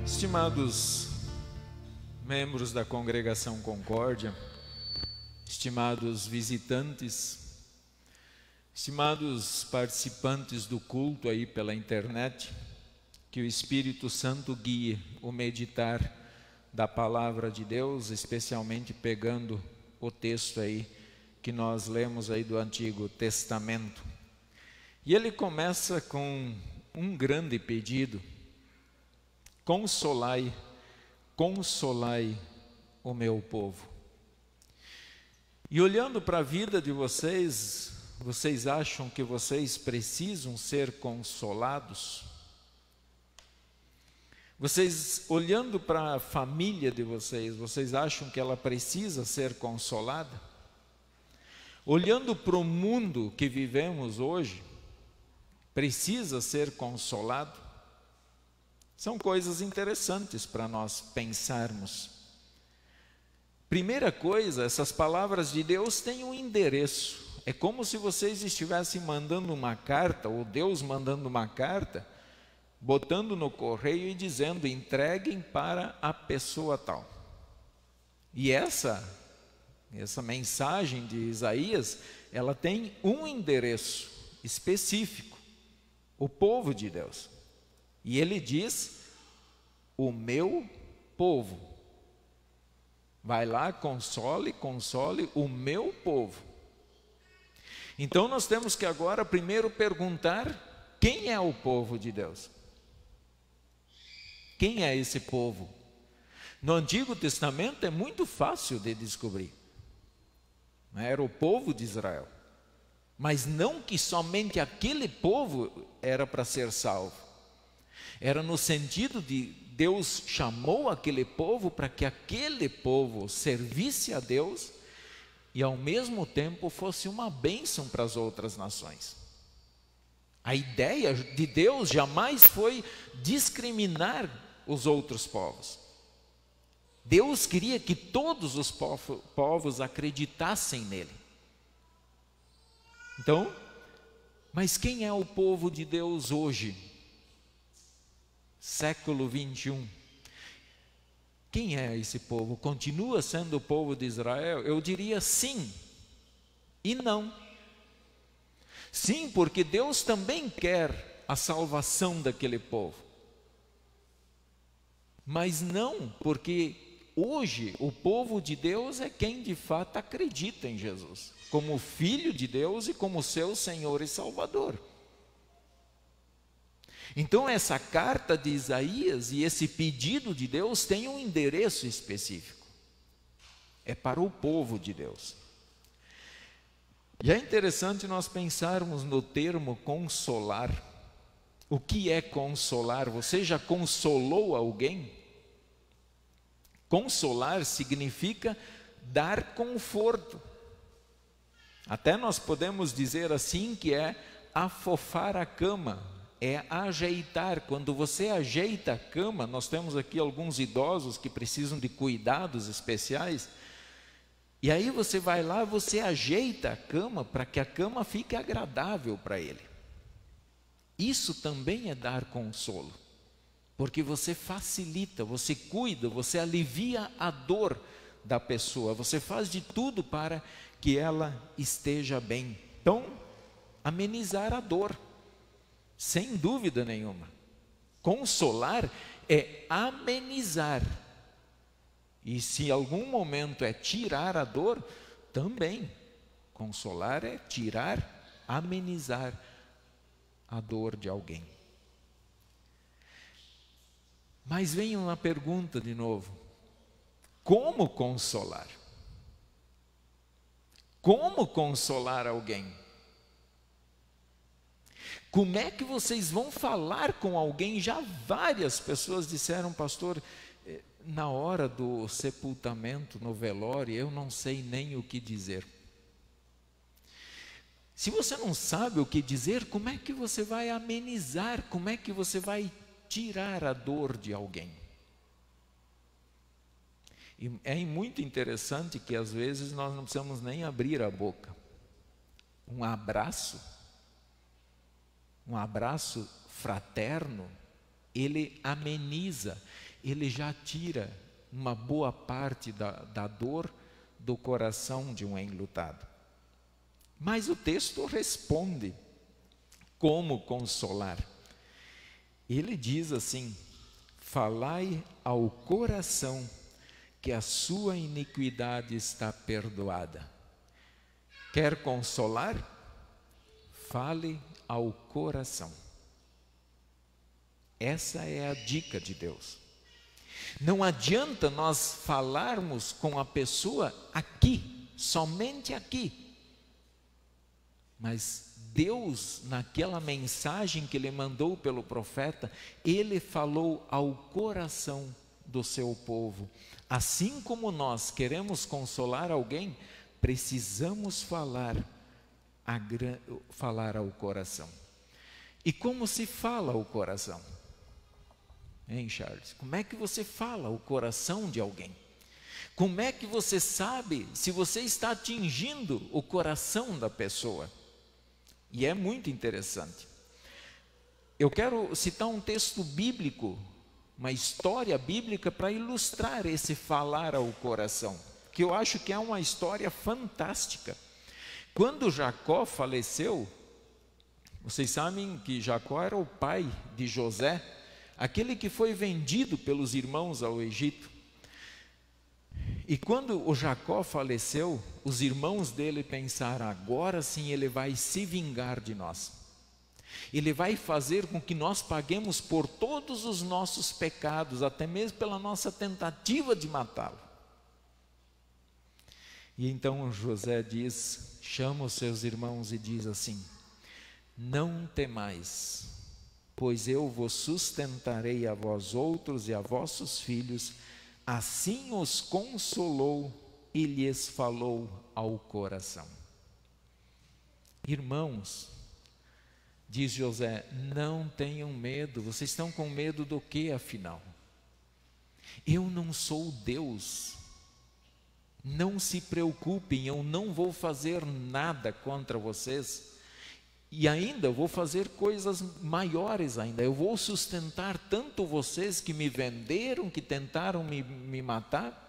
Estimados membros da Congregação Concórdia, estimados visitantes, estimados participantes do culto aí pela internet, que o Espírito Santo guie o meditar da Palavra de Deus, especialmente pegando o texto aí que nós lemos aí do Antigo Testamento. E ele começa com um grande pedido: consolai, consolai o meu povo. E olhando para a vida de vocês, vocês acham que vocês precisam ser consolados? Vocês, olhando para a família de vocês, vocês acham que ela precisa ser consolada? Olhando para o mundo que vivemos hoje, precisa ser consolado? São coisas interessantes para nós pensarmos. Primeira coisa, essas palavras de Deus têm um endereço. É como se vocês estivessem mandando uma carta, ou Deus mandando uma carta, botando no correio e dizendo: entreguem para a pessoa tal. E essa mensagem de Isaías, ela tem um endereço específico: o povo de Deus. E ele diz: o meu povo. Vai lá, console o meu povo. Então nós temos que agora primeiro perguntar: quem é o povo de Deus? Quem é esse povo? No Antigo Testamento é muito fácil de descobrir. Era o povo de Israel. Mas não que somente aquele povo era para ser salvo. Era no sentido de Deus chamou aquele povo para que aquele povo servisse a Deus e ao mesmo tempo fosse uma bênção para as outras nações. A ideia de Deus jamais foi discriminar os outros povos. Deus queria que todos os povos acreditassem nele. Então, mas quem é o povo de Deus hoje? Século 21. Quem é esse povo? Continua sendo o povo de Israel? Eu diria sim e não. Sim, porque Deus também quer a salvação daquele povo. Mas não, porque hoje o povo de Deus é quem de fato acredita em Jesus, como Filho de Deus e como seu Senhor e Salvador. Então essa carta de Isaías e esse pedido de Deus tem um endereço específico. É para o povo de Deus. E é interessante nós pensarmos no termo consolar. O que é consolar? Você já consolou alguém? Consolar significa dar conforto. Até nós podemos dizer assim que é afofar a cama, é ajeitar. Quando você ajeita a cama, nós temos aqui alguns idosos que precisam de cuidados especiais, e aí você vai lá, você ajeita a cama para que a cama fique agradável para ele. Isso também é dar consolo, porque você facilita, você cuida, você alivia a dor da pessoa, você faz de tudo para que ela esteja bem. Então, amenizar a dor, sem dúvida nenhuma. Consolar é amenizar. E se em algum momento é tirar a dor, também. Consolar é tirar, amenizar a dor de alguém. Mas vem uma pergunta de novo: como consolar? Como consolar alguém? Como é que vocês vão falar com alguém? Já várias pessoas disseram: pastor, na hora do sepultamento, no velório, eu não sei nem o que dizer. Se você não sabe o que dizer, como é que você vai amenizar? Como é que você vai tirar a dor de alguém? E é muito interessante que às vezes nós não precisamos nem abrir a boca. Um abraço fraterno, ele ameniza, ele já tira uma boa parte da dor do coração de um enlutado. Mas o texto responde como consolar. Ele diz assim: falai ao coração que a sua iniquidade está perdoada. Quer consolar? Fale ao coração. Essa é a dica de Deus. Não adianta nós falarmos com a pessoa aqui, somente aqui. Mas Deus, naquela mensagem que Ele mandou pelo profeta, Ele falou ao coração do seu povo. Assim como nós queremos consolar alguém, precisamos falar ao coração. E como se fala ao coração? Hein, Charles? Como é que você fala ao coração de alguém? Como é que você sabe se você está atingindo o coração da pessoa? E é muito interessante. Eu quero citar um texto bíblico, uma história bíblica para ilustrar esse falar ao coração, que eu acho que é uma história fantástica. Quando Jacó faleceu, vocês sabem que Jacó era o pai de José, aquele que foi vendido pelos irmãos ao Egito. E quando o Jacó faleceu, os irmãos dele pensaram: agora sim ele vai se vingar de nós. Ele vai fazer com que nós paguemos por todos os nossos pecados, até mesmo pela nossa tentativa de matá-lo. E então José diz, chama os seus irmãos e diz assim: não temais, pois eu vos sustentarei a vós outros e a vossos filhos. Assim os consolou e lhes falou ao coração. Irmãos, diz José, não tenham medo. Vocês estão com medo do que, afinal? Eu não sou Deus. Não se preocupem, eu não vou fazer nada contra vocês. E ainda vou fazer coisas maiores ainda. Eu vou sustentar tanto vocês que me venderam, que tentaram me matar.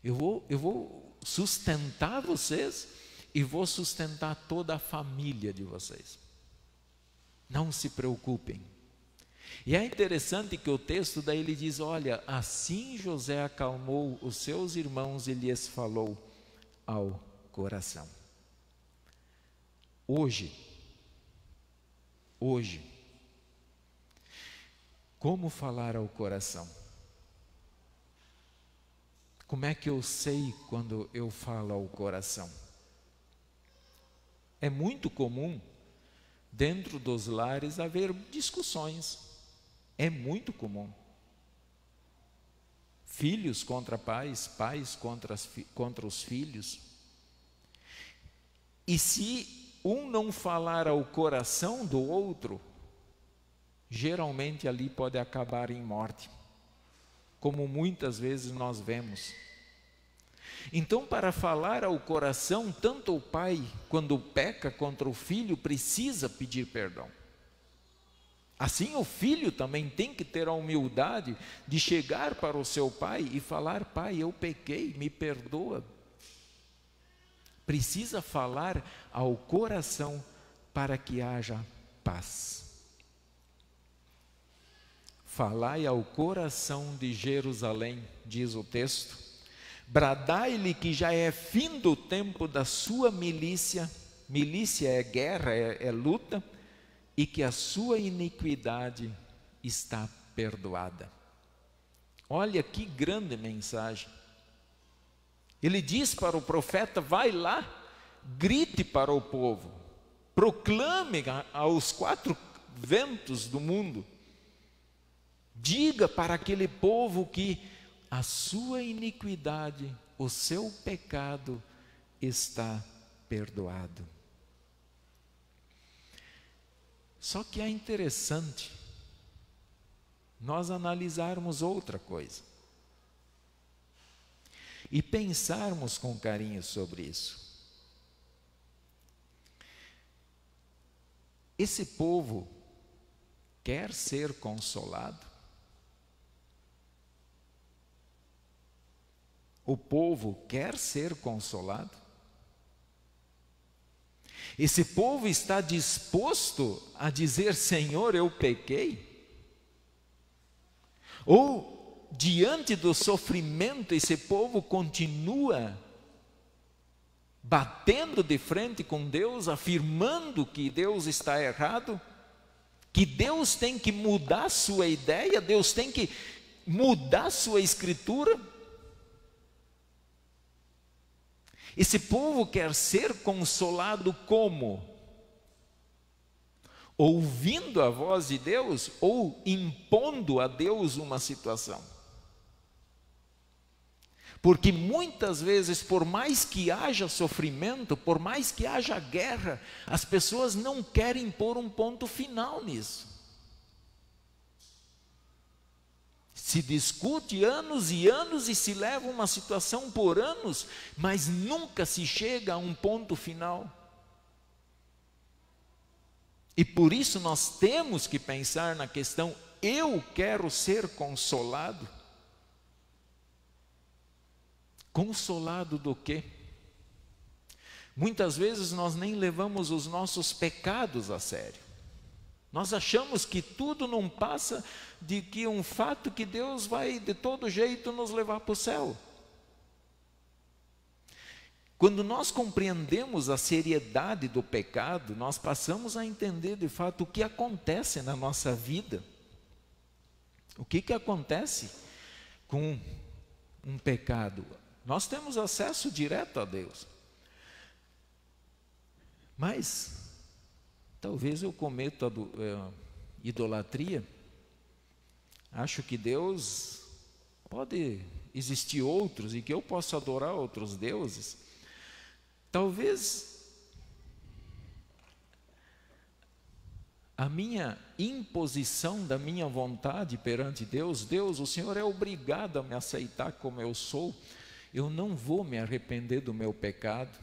Eu vou sustentar vocês e vou sustentar toda a família de vocês. Não se preocupem. E é interessante que o texto daí ele diz, olha, assim José acalmou os seus irmãos e lhes falou ao coração. Hoje, como falar ao coração? Como é que eu sei quando eu falo ao coração? É muito comum, dentro dos lares, haver discussões. É muito comum. Filhos contra pais, pais contra os filhos. E se um não falar ao coração do outro, geralmente ali pode acabar em morte, como muitas vezes nós vemos. Então, para falar ao coração, tanto o pai, quando peca contra o filho, precisa pedir perdão. Assim, o filho também tem que ter a humildade de chegar para o seu pai e falar: pai, eu pequei, me perdoa. Precisa falar ao coração para que haja paz. Falai ao coração de Jerusalém, diz o texto, bradai-lhe que já é fim do tempo da sua milícia, milícia é guerra, é luta, e que a sua iniquidade está perdoada. Olha que grande mensagem. Ele diz para o profeta: vai lá, grite para o povo, proclame aos quatro ventos do mundo, diga para aquele povo que a sua iniquidade, o seu pecado está perdoado. Só que é interessante nós analisarmos outra coisa e pensarmos com carinho sobre isso. Esse povo quer ser consolado? o povo quer ser consolado? Esse povo está disposto a dizer: Senhor, eu pequei? Ou, diante do sofrimento, esse povo continua batendo de frente com Deus, afirmando que Deus está errado, que Deus tem que mudar sua ideia, Deus tem que mudar sua escritura? Esse povo quer ser consolado como? Ouvindo a voz de Deus ou impondo a Deus uma situação? Porque muitas vezes, por mais que haja sofrimento, por mais que haja guerra, as pessoas não querem pôr um ponto final nisso. Se discute anos e anos e se leva uma situação por anos, mas nunca se chega a um ponto final. E por isso nós temos que pensar na questão: eu quero ser consolado. Consolado do quê? Muitas vezes nós nem levamos os nossos pecados a sério. Nós achamos que tudo não passa de que um fato que Deus vai de todo jeito nos levar para o céu. Quando nós compreendemos a seriedade do pecado, nós passamos a entender de fato o que acontece na nossa vida. O que acontece com um pecado? Nós temos acesso direto a Deus. Mas talvez eu cometa idolatria. Acho que Deus pode existir outros e que eu posso adorar outros deuses. Talvez a minha imposição da minha vontade perante Deus: Deus, o Senhor é obrigado a me aceitar como eu sou, eu não vou me arrepender do meu pecado.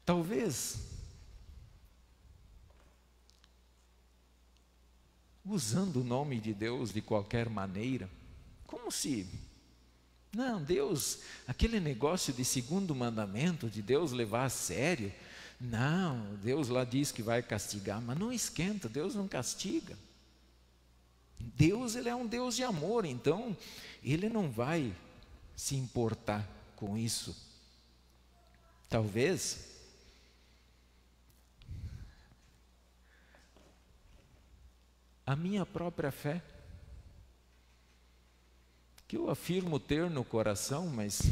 Talvez, usando o nome de Deus de qualquer maneira, como se, não, Deus, aquele negócio de segundo mandamento, de Deus levar a sério, não, Deus lá diz que vai castigar, mas não esquenta, Deus não castiga. Deus, Ele é um Deus de amor, então Ele não vai se importar com isso. Talvez a minha própria fé, que eu afirmo ter no coração, mas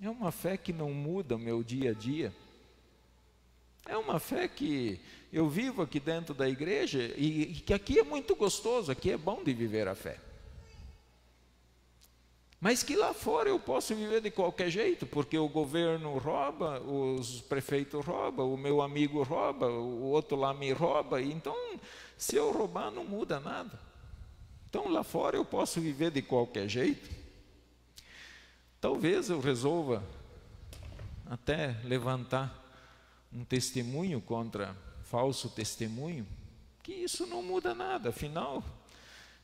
é uma fé que não muda o meu dia a dia. É uma fé que eu vivo aqui dentro da igreja e que aqui é muito gostoso, aqui é bom de viver a fé. Mas que lá fora eu posso viver de qualquer jeito, porque o governo rouba, os prefeitos roubam, o meu amigo rouba, o outro lá me rouba, então se eu roubar não muda nada. Então lá fora eu posso viver de qualquer jeito. Talvez eu resolva até levantar um testemunho contra falso testemunho, que isso não muda nada, afinal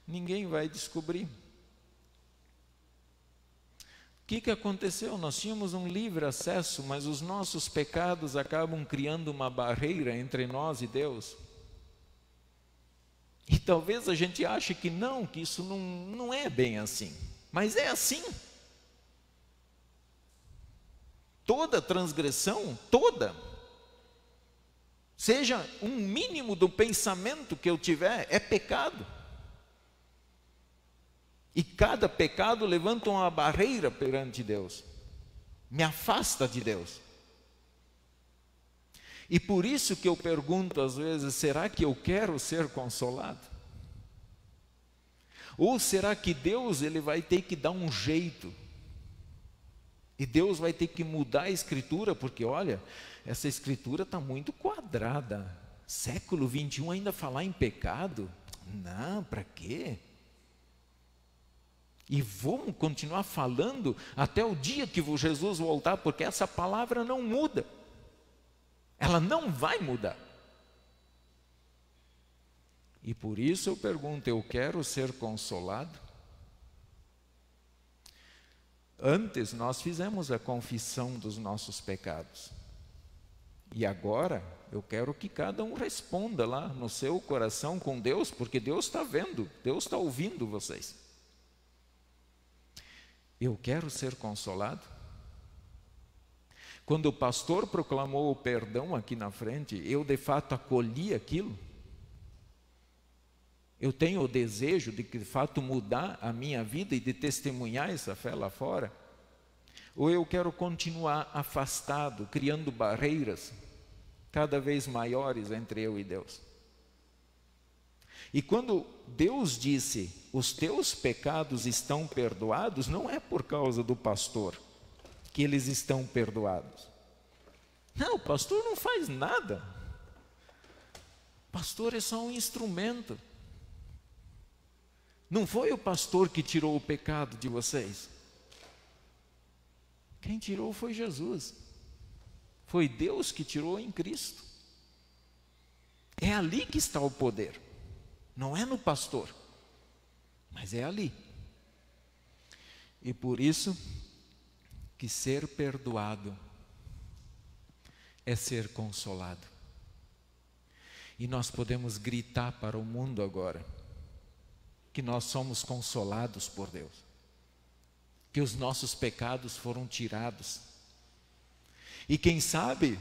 ninguém vai descobrir. O que aconteceu? Nós tínhamos um livre acesso, mas os nossos pecados acabam criando uma barreira entre nós e Deus. E talvez a gente ache que não, que isso não é bem assim, mas é assim. Toda transgressão, toda, seja um mínimo do pensamento que eu tiver, é pecado. E cada pecado levanta uma barreira perante Deus, me afasta de Deus. E por isso que eu pergunto às vezes: será que eu quero ser consolado? Ou será que Deus, Ele vai ter que dar um jeito? E Deus vai ter que mudar a escritura, porque olha, essa escritura está muito quadrada. Século 21 ainda falar em pecado? Não, para quê? E vamos continuar falando até o dia que Jesus voltar, porque essa palavra não muda. Ela não vai mudar. E por isso eu pergunto: eu quero ser consolado? Antes nós fizemos a confissão dos nossos pecados. E agora eu quero que cada um responda lá no seu coração com Deus, porque Deus está vendo, Deus está ouvindo vocês. Eu quero ser consolado. Quando o pastor proclamou o perdão aqui na frente, eu de fato acolhi aquilo. Eu tenho o desejo de fato mudar a minha vida e de testemunhar essa fé lá fora? Ou eu quero continuar afastado, criando barreiras cada vez maiores entre eu e Deus? E quando Deus disse, os teus pecados estão perdoados, não é por causa do pastor que eles estão perdoados. Não, o pastor não faz nada. O pastor é só um instrumento. Não foi o pastor que tirou o pecado de vocês. Quem tirou foi Jesus. Foi Deus que tirou em Cristo. É ali que está o poder. Não é no pastor, mas é ali. E por isso que ser perdoado é ser consolado. E nós podemos gritar para o mundo agora que nós somos consolados por Deus, que os nossos pecados foram tirados. E quem sabe,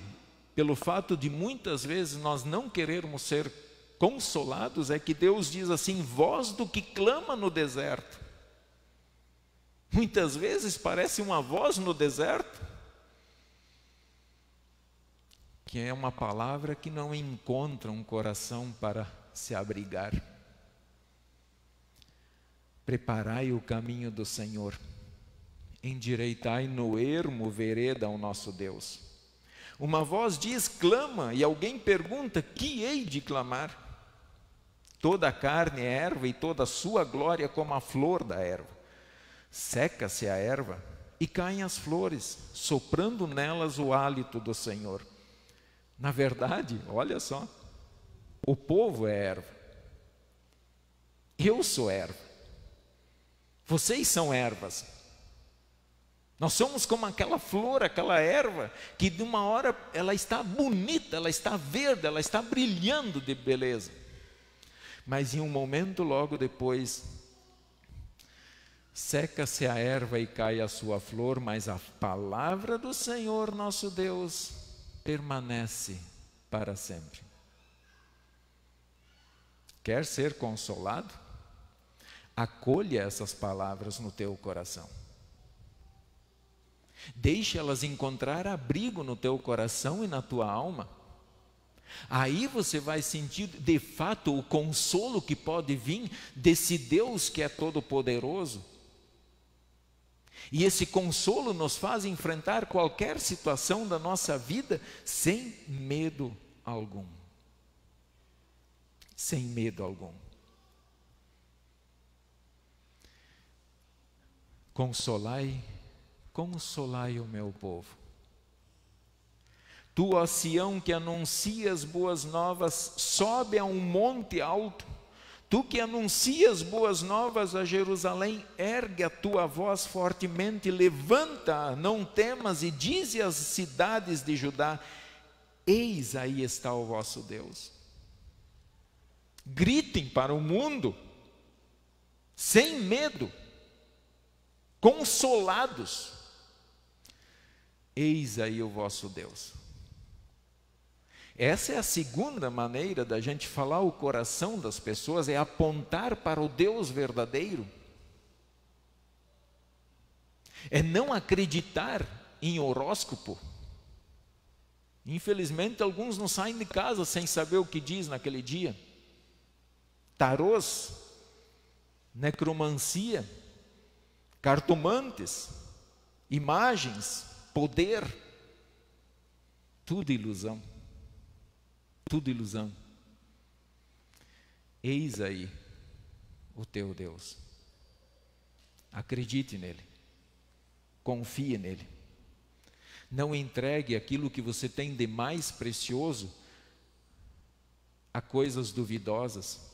pelo fato de muitas vezes nós não querermos ser consolados, é que Deus diz assim, voz do que clama no deserto. Muitas vezes parece uma voz no deserto, que é uma palavra que não encontra um coração para se abrigar. Preparai o caminho do Senhor, endireitai no ermo vereda ao nosso Deus. Uma voz diz, clama, e alguém pergunta, que hei de clamar? Toda a carne é erva e toda a sua glória como a flor da erva. Seca-se a erva e caem as flores, soprando nelas o hálito do Senhor. Na verdade, olha só, o povo é erva. Eu sou erva. Vocês são ervas. Nós somos como aquela flor, aquela erva, que de uma hora ela está bonita, ela está verde, ela está brilhando de beleza. Mas em um momento logo depois, seca-se a erva e cai a sua flor, mas a palavra do Senhor nosso Deus permanece para sempre. Quer ser consolado? Acolha essas palavras no teu coração. Deixe elas encontrar abrigo no teu coração e na tua alma. Aí você vai sentir de fato o consolo que pode vir desse Deus que é todo-poderoso. E esse consolo nos faz enfrentar qualquer situação da nossa vida sem medo algum. Sem medo algum. Consolai o meu povo. Tu, ó Sião, que anuncias boas novas, sobe a um monte alto. Tu que anuncias boas novas a Jerusalém, ergue a tua voz fortemente, levanta, não temas, e dize às cidades de Judá, eis aí está o vosso Deus. Gritem para o mundo, sem medo, consolados, eis aí o vosso Deus. Essa é a segunda maneira da gente falar o coração das pessoas, é apontar para o Deus verdadeiro. É não acreditar em horóscopo. Infelizmente, alguns não saem de casa sem saber o que diz naquele dia. Tarôs, necromancia, cartomantes, imagens, poder, tudo ilusão. Tudo ilusão. Eis aí o teu Deus. Acredite nele. Confie nele. Não entregue aquilo que você tem de mais precioso a coisas duvidosas.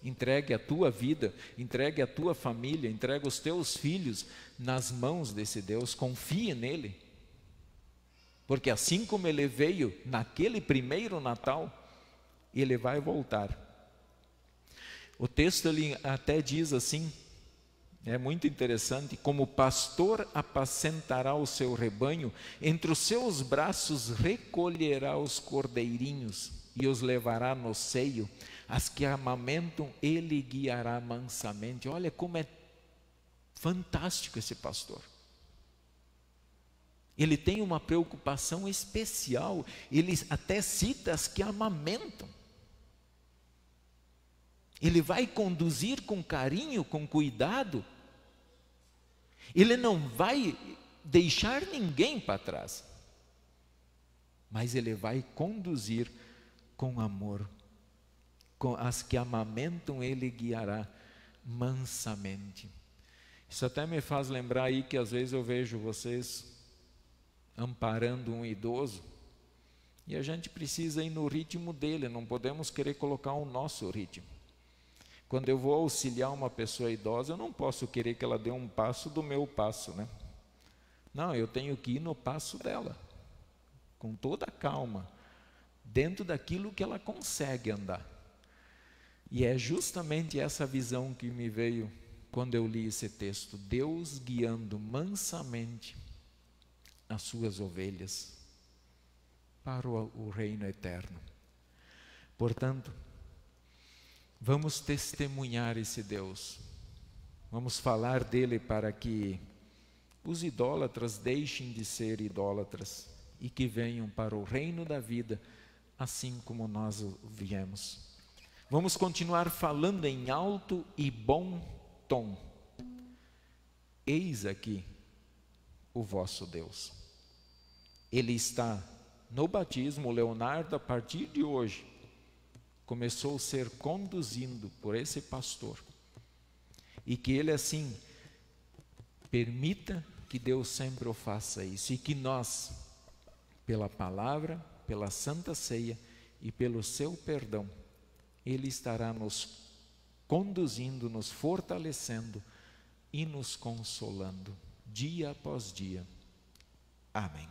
Entregue a tua vida, entregue a tua família, entregue os teus filhos nas mãos desse Deus, confie nele. Porque assim como ele veio naquele primeiro Natal, ele vai voltar. O texto ele até diz assim, é muito interessante: como pastor apacentará o seu rebanho, entre os seus braços recolherá os cordeirinhos e os levará no seio, as que amamentam ele guiará mansamente. Olha como é fantástico esse pastor. Ele tem uma preocupação especial, ele até cita as que amamentam. Ele vai conduzir com carinho, com cuidado. Ele não vai deixar ninguém para trás, mas ele vai conduzir com amor. Com as que amamentam, ele guiará mansamente. Isso até me faz lembrar aí que às vezes eu vejo vocês amparando um idoso, e a gente precisa ir no ritmo dele, não podemos querer colocar o nosso ritmo. Quando eu vou auxiliar uma pessoa idosa, eu não posso querer que ela dê um passo do meu passo, né? Não, eu tenho que ir no passo dela, com toda a calma, dentro daquilo que ela consegue andar. E é justamente essa visão que me veio quando eu li esse texto: Deus guiando mansamente as suas ovelhas para o reino eterno. Portanto, vamos testemunhar esse Deus, vamos falar dele para que os idólatras deixem de ser idólatras e que venham para o reino da vida, assim como nós viemos. Vamos continuar falando em alto e bom tom. Eis aqui o vosso Deus. Ele está no batismo. O Leonardo, a partir de hoje, começou a ser conduzido por esse pastor, e que ele assim permita que Deus sempre o faça isso, e que nós, pela palavra, pela santa ceia e pelo seu perdão, ele estará nos conduzindo, nos fortalecendo e nos consolando dia após dia. Amém.